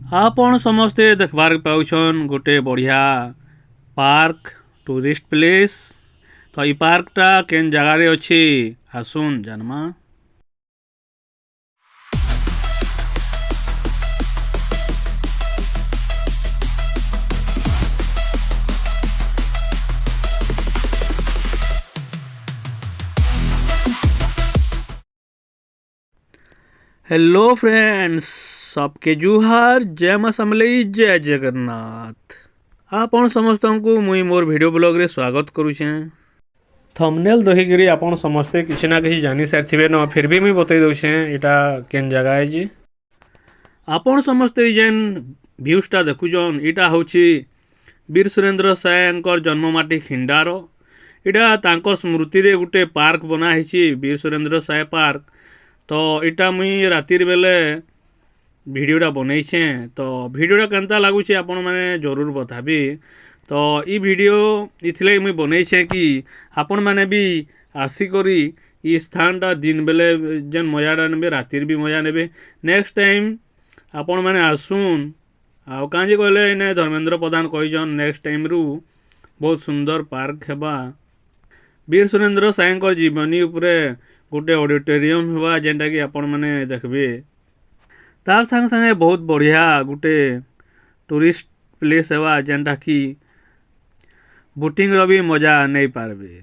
आपण समस्ते देखबार पाउछन गोटे बढ़िया पार्क टूरिस्ट प्लेस। तो ई पार्कटा केन जगार अच्छी आसुन जानमा। हेलो फ्रेंड्स, सबके जुहार, जय मां समलेई, जय जगन्नाथ। आपण समस्त को मुई मोर वीडियो ब्लॉग रे स्वागत करुछे। थंबनेल देखिकरी आपण समस्ते किसी ना किसी जानी सारिथिबे न, फिर भी मुई बतई दउछे एटा केन जगह है जे। आपण समस्ते जेन व्यूजटा देखुछन एटा होछि वीर सुरेंद्र सायंकर जन्ममाटी खिंडार। एटा तांकर स्मृति रे गुटे पार्क बना हिछि, वीर सुरेंद्र साय पार्क। तो इटा मुई रातिर बेले वीडियोटा बनईछे। तो वीडियोटा केनता लागुछे आपण माने जरूर बताबी। तो ई वीडियो इथिले मुई बनईछे कि आपण माने भी आसिकरी ई स्थानटा दिन बेले जेन मजाटा नेबे, रातिर भी मजा नेबे। नेक्स्ट टाइम आपण माने आसुन आउ कांजी कहले इने धर्मेंद्र प्रधान कहिजन नेक्स्ट टाइम रु बहुत सुंदर पार्क हेबा। वीर सुरेंद्र सायंकर जीवनी उपरे गोटे ऑडिटोरियम हुआ जेनटा कि आपण माने देखबे। तार संग संगे बहुत बढ़िया गोटे टूरिस्ट प्लेस हुआ जेनटा कि बोटिंग रो भी मजा नहीं पारबे।